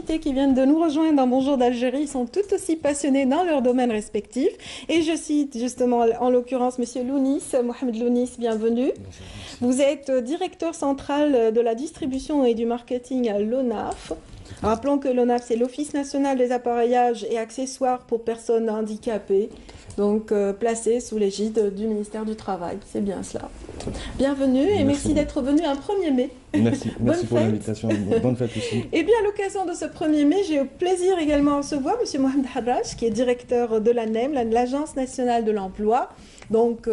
invités qui viennent de nous rejoindre dans Bonjour d'Algérie sont tout aussi passionnés dans leur domaine respectif. Et je cite justement, en l'occurrence, Monsieur Lounis, Mohamed Lounis, bienvenue. Vous êtes directeur central de la distribution et du marketing à l'ONAF. Rappelons que l'ONAF, c'est l'Office national des appareillages et accessoires pour personnes handicapées, donc placé sous l'égide du ministère du Travail. C'est bien cela. Bienvenue et merci d'être venu un 1er mai. Merci pour l'invitation. Bonne fête aussi. Et bien, à l'occasion de ce 1er mai, j'ai le plaisir également de recevoir M. Mohamed Harrach, qui est directeur de l'ANEM, l'Agence nationale de l'emploi. Donc,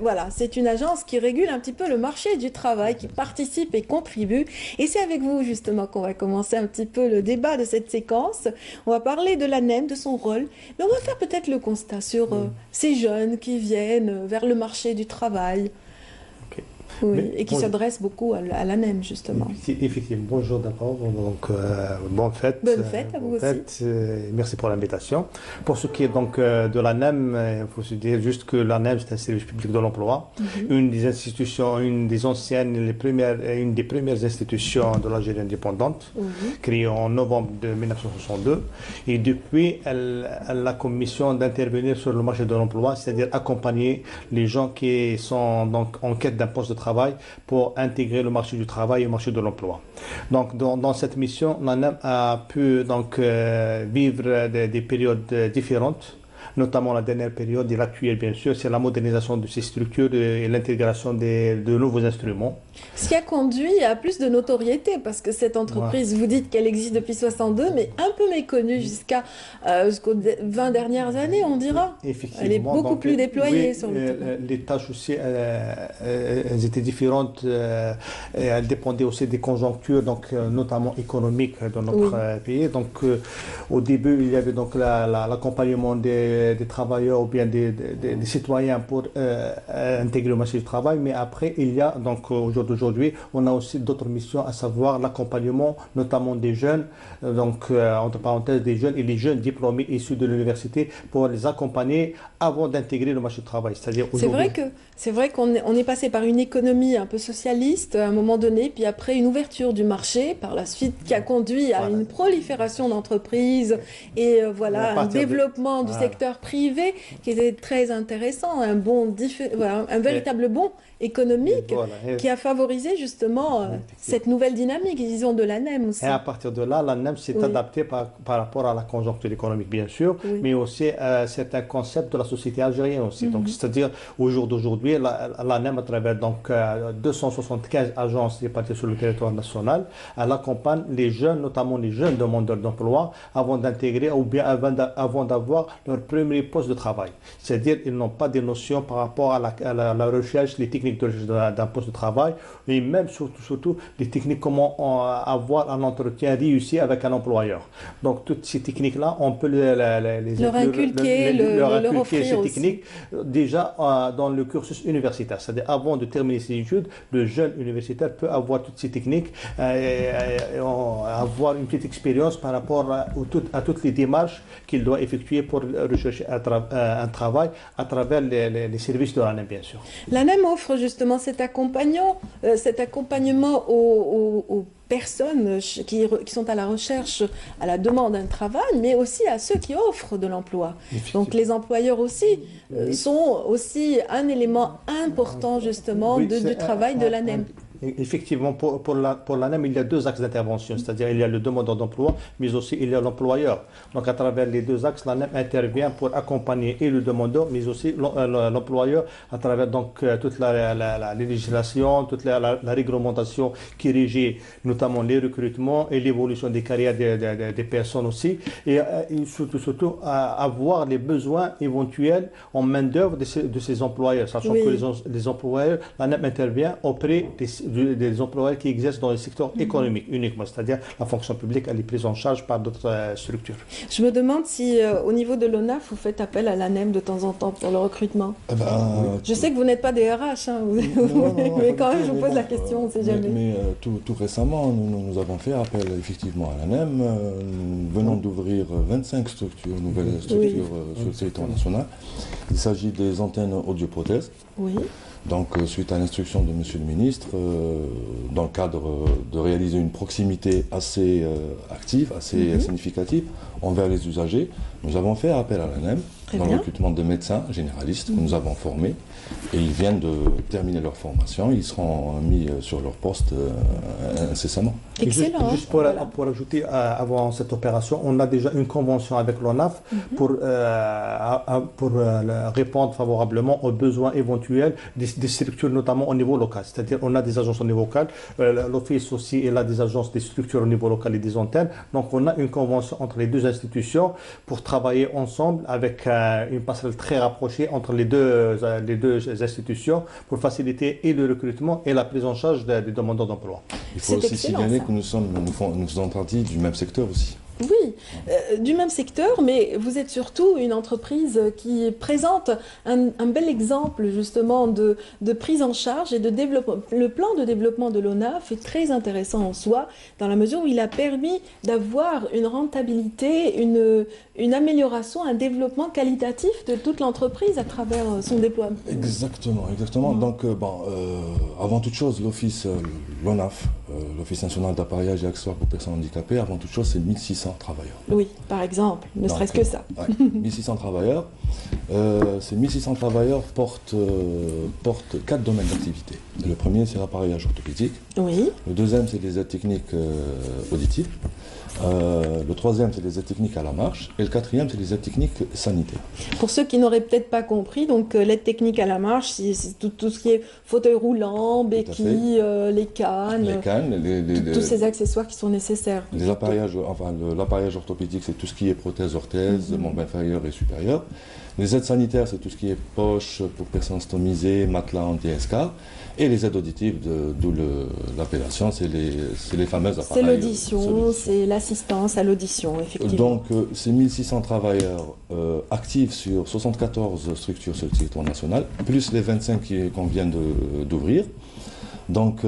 voilà, c'est une agence qui régule un petit peu le marché du travail, qui participe et contribue. Et c'est avec vous, justement, qu'on va commencer un petit peu le débat de cette séquence. On va parler de l'ANEM, de son rôle. Mais on va faire peut-être le constat sur ces jeunes qui viennent vers le marché du travail. Oui, et qui s'adresse beaucoup à l'ANEM, justement. Effectivement, bonjour d'abord, donc bonne fête. Bonne fête à vous aussi. Merci pour l'invitation. Pour ce qui est donc de l'ANEM, il faut se dire juste que l'ANEM, c'est un service public de l'emploi, une des institutions, une des anciennes, une des premières institutions de l'Algérie indépendante, créée en novembre de 1962. Et depuis, elle a comme mission d'intervenir sur le marché de l'emploi, c'est-à-dire accompagner les gens qui sont donc en quête d'un poste de travail pour intégrer le marché du travail et le marché de l'emploi. Donc, dans cette mission, l'ANEM a pu donc vivre des périodes différentes. Notamment la dernière période et l'actuelle, bien sûr, c'est la modernisation de ces structures et l'intégration de nouveaux instruments. Ce qui a conduit à plus de notoriété, parce que cette entreprise, vous dites qu'elle existe depuis 62, mais un peu méconnue jusqu'aux 20 dernières années, on dira. Effectivement. Elle est beaucoup plus déployée sur le terrain. Les tâches aussi, elles étaient différentes. Elles dépendaient aussi des conjonctures, donc, notamment économiques de notre pays. Donc, au début, il y avait donc l'accompagnement des travailleurs ou bien des citoyens pour intégrer le marché du travail, mais après il y a donc aujourd'hui on a aussi d'autres missions, à savoir l'accompagnement notamment des jeunes, donc entre parenthèses des jeunes et les jeunes diplômés issus de l'université pour les accompagner avant d'intégrer le marché du travail. C'est-à-dire c'est vrai qu'on est passé par une économie un peu socialiste à un moment donné, puis après une ouverture du marché par la suite qui a conduit à une prolifération d'entreprises et un développement du secteur privé qui était très intéressant, un véritable bond économique qui a favorisé justement cette nouvelle dynamique, disons, de l'ANEM aussi. Et à partir de là, l'ANEM s'est adaptée par rapport à la conjoncture économique, bien sûr, mais aussi certains concepts de la société algérienne aussi. Donc, c'est-à-dire, au jour d'aujourd'hui, l'ANEM, à travers donc 275 agences réparties sur le territoire national, elle accompagne les jeunes, notamment les jeunes demandeurs d'emploi, avant d'intégrer ou bien avant d'avoir leur premier poste de travail. C'est-à-dire, ils n'ont pas de notions par rapport à la recherche, les techniques d'un poste de travail, et même surtout les techniques comment avoir un entretien réussi avec un employeur. Donc toutes ces techniques-là, on peut leur inculquer ces techniques déjà dans le cursus universitaire. C'est-à-dire avant de terminer ses études, le jeune universitaire peut avoir toutes ces techniques, avoir une petite expérience par rapport à toutes les démarches qu'il doit effectuer pour rechercher un travail à travers les services de l'ANEM, bien sûr. L'ANEM offre justement cet accompagnement aux personnes qui sont à la recherche, à la demande d'un travail, mais aussi à ceux qui offrent de l'emploi. Donc les employeurs aussi sont aussi un élément important justement du travail de l'ANEM. Effectivement, pour l'ANEM, il y a deux axes d'intervention, c'est-à-dire il y a le demandeur d'emploi, mais aussi il y a l'employeur. Donc à travers les deux axes, l'ANEM intervient pour accompagner et le demandeur, mais aussi l'employeur à travers donc toute la législation, toute la réglementation qui régit notamment les recrutements et l'évolution des carrières des personnes aussi, et surtout avoir les besoins éventuels en main-d'œuvre de ces employeurs, sachant que les employeurs, l'ANEM intervient auprès des employeurs qui exercent dans le secteur économique uniquement, c'est-à-dire la fonction publique, elle est prise en charge par d'autres structures. Je me demande si au niveau de l'ONAF, vous faites appel à l'ANEM de temps en temps pour le recrutement. Je sais que vous n'êtes pas des RH, mais quand même je vous pose la question, on ne sait jamais. Mais tout récemment, nous avons fait appel effectivement à l'ANEM. Nous venons d'ouvrir 25 nouvelles structures sur le territoire national. Il s'agit des antennes audioprothèses. Donc, suite à l'instruction de Monsieur le ministre, dans le cadre de réaliser une proximité assez active, assez significative envers les usagers, nous avons fait appel à l'ANEM dans le recrutement de médecins généralistes que nous avons formés. Et ils viennent de terminer leur formation, ils seront mis sur leur poste incessamment. Excellent. Juste pour ajouter, avant cette opération, on a déjà une convention avec l'ONAF pour répondre favorablement aux besoins éventuels des structures, notamment au niveau local. C'est-à-dire on a des agences au niveau local, l'Office aussi, il a des agences, des structures au niveau local et des antennes. Donc on a une convention entre les deux institutions pour travailler ensemble avec une passerelle très rapprochée entre les deux institutions pour faciliter et le recrutement et la prise en charge des demandeurs d'emploi. Il faut aussi signaler que nous faisons partie du même secteur aussi. Oui, du même secteur, mais vous êtes surtout une entreprise qui présente un bel exemple justement de prise en charge et de développement. Le plan de développement de l'ONAF est très intéressant en soi, dans la mesure où il a permis d'avoir une rentabilité, une amélioration, un développement qualitatif de toute l'entreprise à travers son déploiement. Exactement. Donc, avant toute chose, l'ONAF, l'Office national d'appareillage et accessoires pour personnes handicapées, avant toute chose, c'est 1600 travailleurs. Oui, par exemple, ne serait-ce que ça. Ouais, 1600 travailleurs. Ces 1600 travailleurs portent 4 domaines d'activité. Le premier, c'est l'appareillage orthopédique. Oui. Le deuxième, c'est les aides techniques auditives. Le troisième, c'est les aides techniques à la marche. Et le quatrième, c'est les aides techniques sanitaires. Pour ceux qui n'auraient peut-être pas compris, donc l'aide technique à la marche, c'est tout ce qui est fauteuil roulant, béquilles, les cannes, tous ces accessoires qui sont nécessaires. L'appareillage orthopédique, c'est tout ce qui est prothèse, orthèse, membre inférieur et supérieur. Les aides sanitaires, c'est tout ce qui est poche pour personnes stomisées, matelas anti-escar. Et les aides auditives, d'où l'appellation, c'est les fameuses appareils. C'est l'audition, c'est l'assistance à l'audition, effectivement. Donc, ces 1600 travailleurs actifs sur 74 structures sur le territoire national, plus les 25 qu'on vient d'ouvrir. Donc,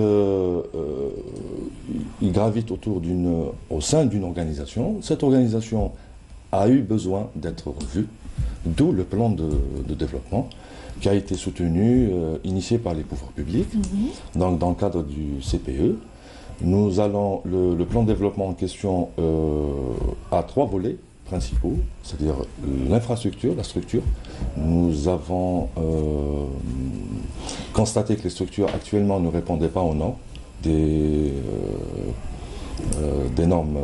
ils gravitent au sein d'une organisation. Cette organisation a eu besoin d'être revue, d'où le plan de développement qui a été soutenu, initié par les pouvoirs publics, donc dans le cadre du CPE. Le plan de développement en question a 3 volets principaux, c'est-à-dire l'infrastructure, la structure. Nous avons constaté que les structures actuellement ne répondaient pas aux normes, des normes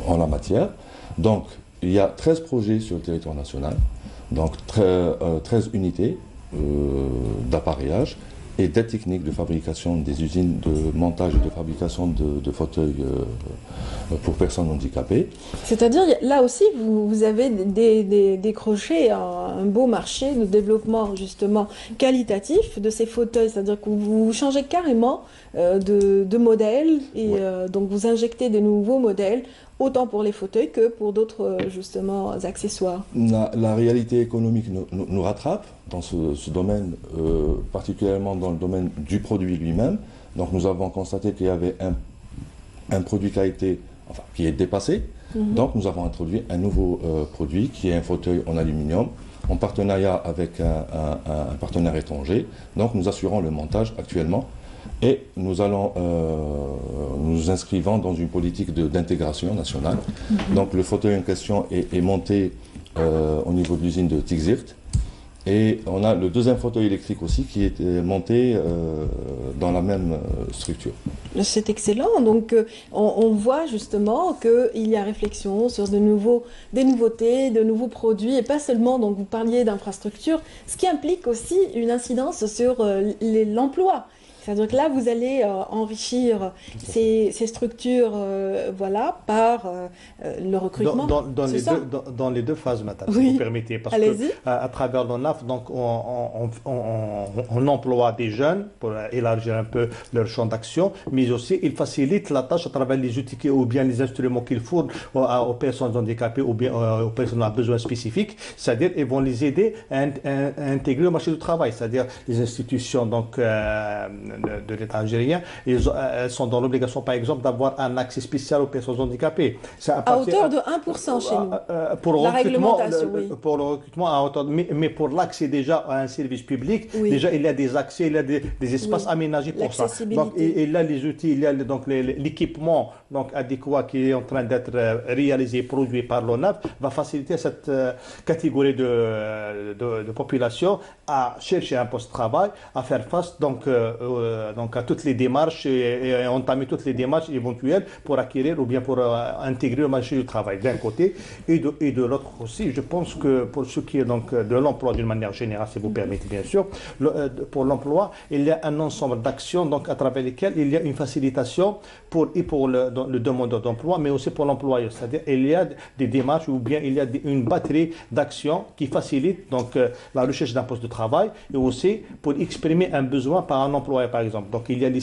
en la matière. Donc, il y a 13 projets sur le territoire national, donc 13 unités d'appareillage et d'aide technique de fabrication des usines de montage et de fabrication de fauteuils pour personnes handicapées. C'est-à-dire, là aussi, vous avez décroché un beau marché de développement justement qualitatif de ces fauteuils, c'est-à-dire que vous changez carrément de modèle et donc vous injectez de nouveaux modèles, autant pour les fauteuils que pour d'autres justement accessoires. La réalité économique nous rattrape dans ce domaine, particulièrement dans le domaine du produit lui-même. Donc nous avons constaté qu'il y avait un produit qui est dépassé. Donc nous avons introduit un nouveau produit qui est un fauteuil en aluminium en partenariat avec un partenaire étranger. Donc nous assurons le montage actuellement. Et nous nous inscrivons dans une politique d'intégration nationale. Donc le fauteuil en question est monté au niveau de l'usine de Tixirt. Et on a le deuxième fauteuil électrique aussi qui est monté dans la même structure. C'est excellent. Donc on voit justement qu'il y a réflexion sur des nouveautés, de nouveaux produits et pas seulement, donc vous parliez d'infrastructure, ce qui implique aussi une incidence sur l'emploi. C'est-à-dire que là, vous allez enrichir ces structures par le recrutement. Dans les deux phases, madame, si vous permettez. Parce qu'à travers l'ONAF, donc, on emploie des jeunes pour élargir un peu leur champ d'action, mais aussi il facilite la tâche à travers les outils ou bien les instruments qu'ils fournent aux personnes handicapées ou bien aux personnes à besoins spécifiques. C'est-à-dire qu'ils vont les aider à intégrer le marché du travail. C'est-à-dire les institutions donc, de l'État algérien, elles sont dans l'obligation, par exemple, d'avoir un accès spécial aux personnes handicapées. À hauteur de 1% chez nous. Pour la réglementation, oui. Pour le recrutement, à hauteur mais pour l'accès déjà à un service public, oui. déjà il y a des accès, il y a des espaces aménagés pour ça. Donc, et là, les outils, il y a donc l'équipement donc adéquat qui est en train d'être réalisé, produit par l'ONAF, va faciliter cette catégorie de population à chercher un poste de travail, à faire face donc à toutes les démarches et entamer toutes les démarches éventuelles pour acquérir ou bien pour intégrer le marché du travail d'un côté et de l'autre aussi. Je pense que pour ce qui est donc de l'emploi d'une manière générale, si vous permettez bien sûr, pour l'emploi, il y a un ensemble d'actions donc à travers lesquelles il y a une facilitation pour le demandeur d'emploi, mais aussi pour l'employeur. C'est-à-dire il y a des démarches ou bien il y a une batterie d'actions qui facilitent donc la recherche d'un poste de travail et aussi pour exprimer un besoin par un employeur par exemple. Donc il y a des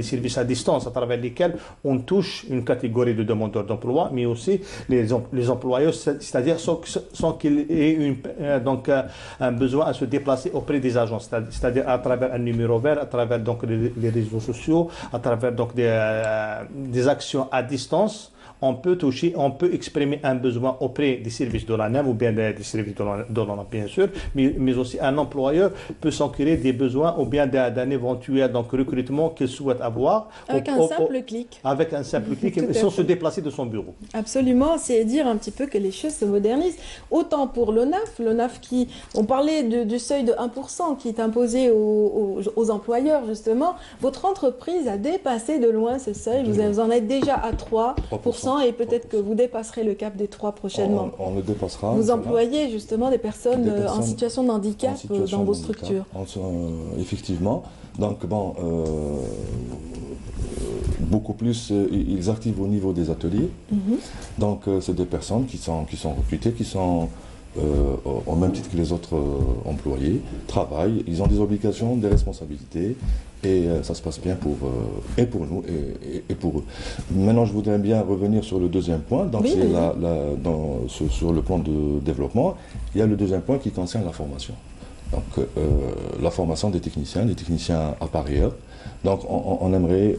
services à distance à travers lesquels on touche une catégorie de demandeurs d'emploi, mais aussi les employeurs, c'est-à-dire sans qu'il ait un besoin à se déplacer auprès des agences, c'est-à-dire à travers un numéro vert, à travers donc les réseaux sociaux, à travers donc des actions à distance. On peut exprimer un besoin auprès des services de l'ANEM ou bien des services de l'ONAF, bien sûr, mais aussi un employeur peut s'enquérir des besoins ou bien d'un éventuel donc, recrutement qu'il souhaite avoir. Avec un simple clic. Avec un simple clic, sans se déplacer de son bureau. Absolument, c'est dire un petit peu que les choses se modernisent. Autant pour l'ONAF qui, on parlait du seuil de 1% qui est imposé aux employeurs, justement. Votre entreprise a dépassé de loin ce seuil, vous en êtes déjà à 3%. Et peut-être que vous dépasserez le cap des 3 prochainement. On le dépassera. Vous employez justement des personnes en situation de handicap dans vos structures. Effectivement. Donc bon, beaucoup plus, ils activent au niveau des ateliers. Donc c'est des personnes qui sont recrutées, qui sont au même titre que les autres employés, travaillent, ils ont des obligations, des responsabilités. Et ça se passe bien pour nous et pour eux. Maintenant, je voudrais bien revenir sur le deuxième point. Donc, oui, sur le plan de développement, il y a le deuxième point qui concerne la formation. Donc, la formation des techniciens appareilleurs. Donc, on aimerait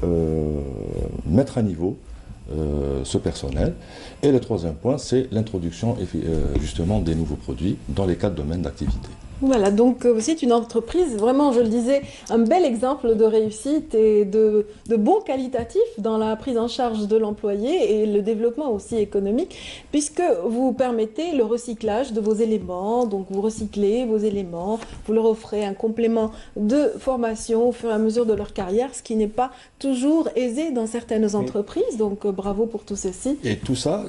mettre à niveau ce personnel. Et le troisième point, c'est l'introduction justement des nouveaux produits dans les 4 domaines d'activité. Voilà, donc c'est une entreprise, vraiment, je le disais, un bel exemple de réussite et de bons qualitatifs dans la prise en charge de l'employé et le développement aussi économique, puisque vous permettez le recyclage de vos éléments, donc vous recyclez vos éléments, vous leur offrez un complément de formation au fur et à mesure de leur carrière, ce qui n'est pas toujours aisé dans certaines entreprises, donc bravo pour tout ceci. Et tout ça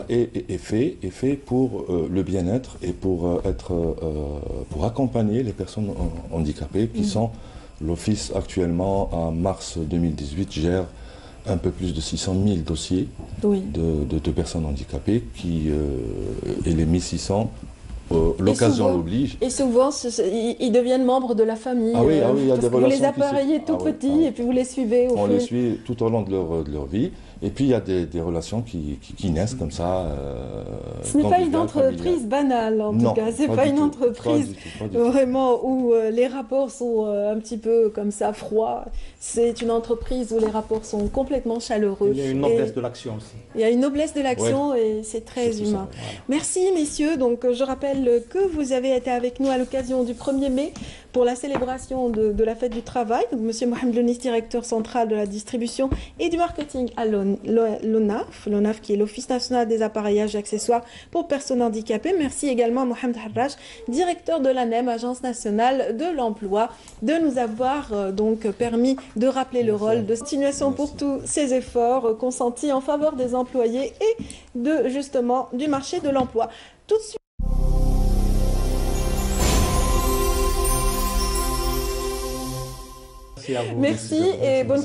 est fait pour le bien-être et pour accompagner les personnes handicapées qui sont, l'Office actuellement en mars 2018 gère un peu plus de 600 000 dossiers de personnes handicapées et les 1600 l'occasion l'oblige. Et souvent, ils deviennent membres de la famille. Ah oui, il y a des relations. Vous les appareillez tout petits et puis vous les suivez On les suit tout au long de leur vie. Et puis il y a des relations qui naissent comme ça. Ce n'est pas une entreprise banale en tout cas. C'est pas une entreprise vraiment où les rapports sont un petit peu comme ça froids. C'est une entreprise où les rapports sont complètement chaleureux. Il y a une noblesse de l'action aussi. Il y a une noblesse de l'action et c'est très humain. Ça, voilà. Merci messieurs. Donc je rappelle que vous avez été avec nous à l'occasion du 1er mai pour la célébration de la fête du travail. Donc, Monsieur Mohamed Lounis, directeur central de la distribution et du marketing à l'ONAF, qui est l'Office national des appareillages et accessoires pour personnes handicapées. Merci également à Mohamed Harraj, directeur de l'ANEM, Agence nationale de l'emploi, de nous avoir donc permis de rappeler le rôle de continuation pour tous ces efforts consentis en faveur des employés et justement du marché de l'emploi. Tout de suite. Merci et bonne